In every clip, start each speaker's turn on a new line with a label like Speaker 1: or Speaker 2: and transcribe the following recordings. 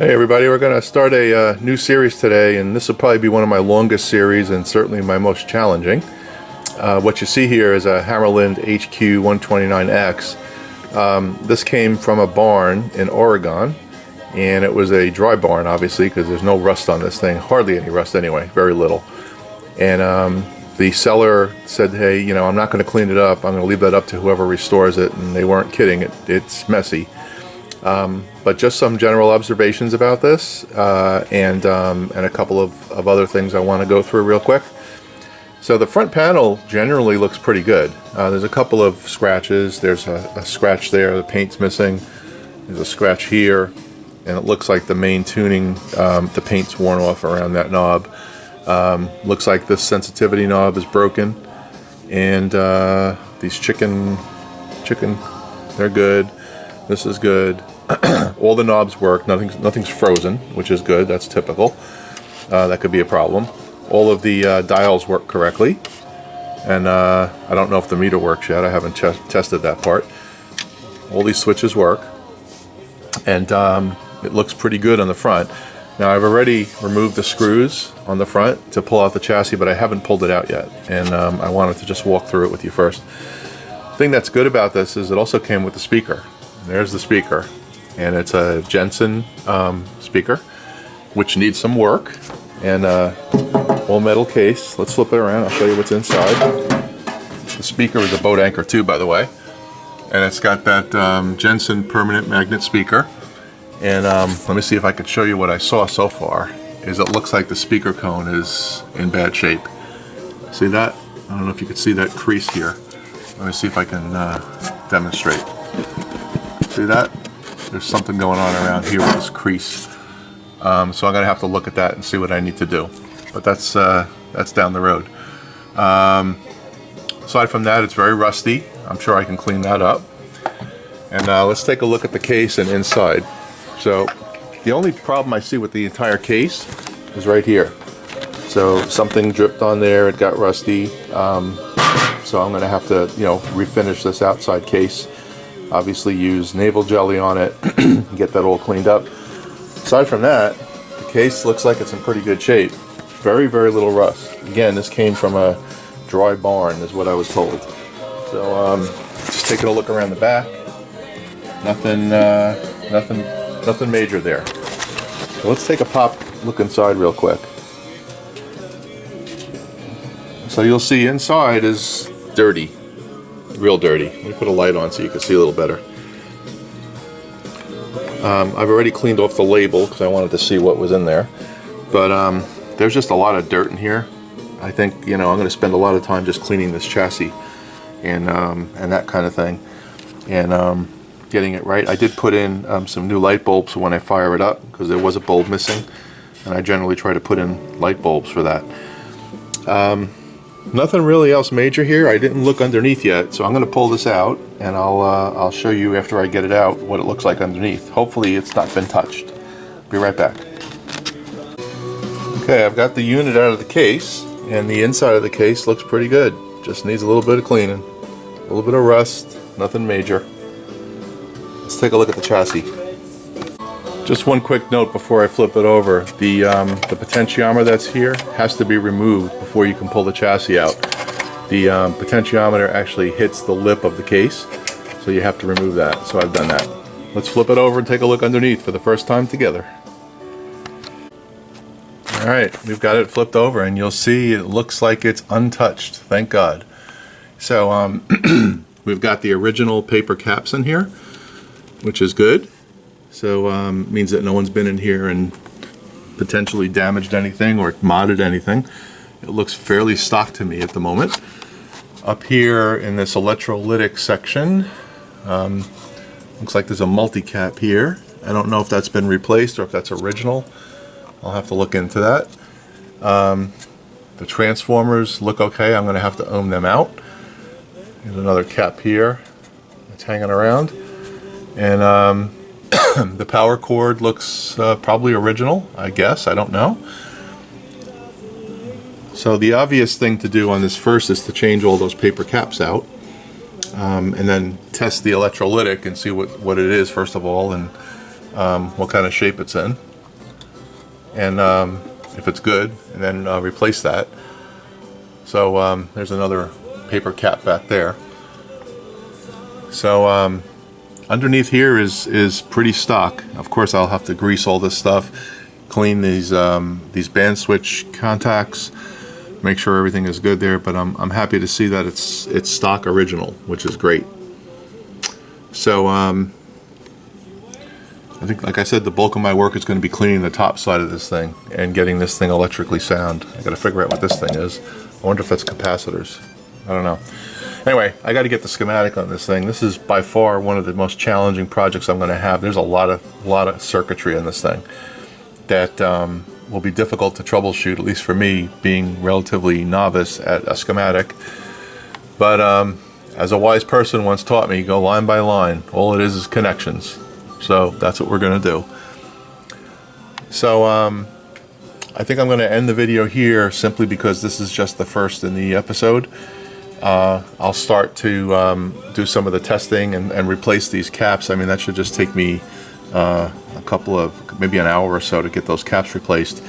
Speaker 1: Hey everybody, we're going to start a new series today, and this will probably be one of my longest series and certainly my most challenging. What you see here is a Hammarlund HQ 129X. This came from a barn in Oregon, and it was a dry barn obviously because there's no rust on this thing, hardly any rust anyway, very little. And the seller said, hey, you know, I'm not going to clean it up, I'm going to leave that up to whoever restores it, and they weren't kidding, it's messy. But just some general observations about this, and a couple of other things I want to go through real quick. So the front panel generally looks pretty good. There's a couple of scratches. There's a scratch there, the paint's missing. There's a scratch here, and it looks like the main tuning, the paint's worn off around that knob. Looks like this sensitivity knob is broken, and these chicken, they're good. This is good. All the knobs work. Nothing's frozen, which is good. That's typical. That could be a problem. All of the dials work correctly, and I don't know if the meter works yet. I haven't tested that part. All these switches work, and it looks pretty good on the front. Now I've already removed the screws on the front to pull out the chassis, but I haven't pulled it out yet, and I wanted to just walk through it with you first. The thing that's good about this is it also came with the speaker. There's the speaker, and it's a Jensen speaker, which needs some work, and all metal case. Let's flip it around, I'll show you what's inside. The speaker is a boat anchor too, by the way, and it's got that Jensen permanent magnet speaker. And let me see if I could show you what I saw so far. Is it looks like the speaker cone is in bad shape. See that? I don't know if you can see that crease here. Let me see if I can demonstrate. See that? There's something going on around here with this crease. So I'm going to have to look at that and see what I need to do. But that's down the road. Aside from that, it's very rusty. I'm sure I can clean that up. And let's take a look at the case and inside. So the only problem I see with the entire case is right here. So something dripped on there, it got rusty. So I'm going to have to, you know, refinish this outside case. Obviously use naval jelly on it, get that all cleaned up. Aside from that, the case looks like it's in pretty good shape. Very, very little rust. Again, this came from a dry barn is what I was told. So just taking a look around the back. Nothing major there. So let's take a look inside real quick. So you'll see inside is dirty. Real dirty. Let me put a light on so you can see a little better. I've already cleaned off the label because I wanted to see what was in there, but there's just a lot of dirt in here. I think, you know, I'm going to spend a lot of time just cleaning this chassis and that kind of thing, and getting it right. I did put in some new light bulbs when I fire it up because there was a bulb missing, and I generally try to put in light bulbs for that. Nothing really else major here. I didn't look underneath yet, so I'm going to pull this out, and I'll show you after I get it out what it looks like underneath. Hopefully it's not been touched. Be right back. Okay, I've got the unit out of the case, and the inside of the case looks pretty good. Just needs a little bit of cleaning. A little bit of rust, nothing major. Let's take a look at the chassis. Just one quick note before I flip it over. The potentiometer that's here has to be removed before you can pull the chassis out. The potentiometer actually hits the lip of the case, so you have to remove that. So I've done that. Let's flip it over and take a look underneath for the first time together. Alright, we've got it flipped over, and you'll see it looks like it's untouched. Thank God. So we've got the original paper caps in here, which is good. So means that no one's been in here and potentially damaged anything or modded anything. It looks fairly stock to me at the moment. Up here in this electrolytic section, looks like there's a multi-cap here. I don't know if that's been replaced or if that's original. I'll have to look into that. The transformers look okay. I'm going to have to ohm them out. There's another cap here that's hanging around. And the power cord looks probably original, I guess. I don't know. So the obvious thing to do on this first is to change all those paper caps out, and then test the electrolytic and see what it is first of all, and what kind of shape it's in. and if it's good, and then replace that. So there's another paper cap back there. So underneath here is pretty stock. Of course, I'll have to grease all this stuff, clean these band switch contacts, make sure everything is good there. But I'm happy to see that it's stock original, which is great. So I think, like I said, the bulk of my work is going to be cleaning the top side of this thing and getting this thing electrically sound. I got to figure out what this thing is. I wonder if that's capacitors. I don't know. Anyway, I got to get the schematic on this thing. This is by far one of the most challenging projects I'm going to have. There's a lot of circuitry in this thing that will be difficult to troubleshoot, at least for me, being relatively novice at a schematic. But as a wise person once taught me, go line by line. All it is connections. So that's what we're going to do. So I think I'm going to end the video here simply because this is just the first in the episode. I'll start to do some of the testing and replace these caps. I mean, that should just take me maybe an hour or so to get those caps replaced.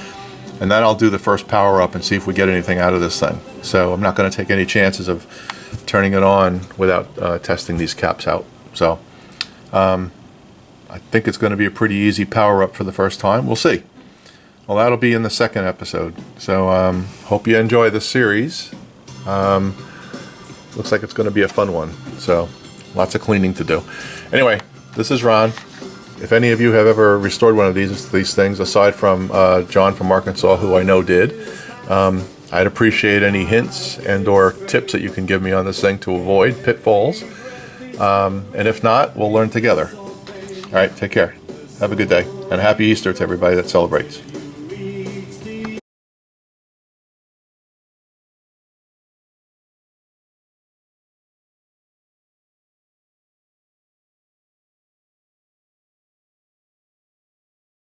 Speaker 1: And then I'll do the first power up and see if we get anything out of this thing. So I'm not going to take any chances of turning it on without testing these caps out. So I think it's going to be a pretty easy power up for the first time. We'll see. Well, that'll be in the second episode. So hope you enjoy this series. Looks like it's going to be a fun one. So lots of cleaning to do. Anyway, this is Ron. If any of you have ever restored one of these things, aside from John from Arkansas, who I know did, I'd appreciate any hints and or tips that you can give me on this thing to avoid pitfalls. And if not, we'll learn together. All right, take care. Have a good day. And happy Easter to everybody that celebrates.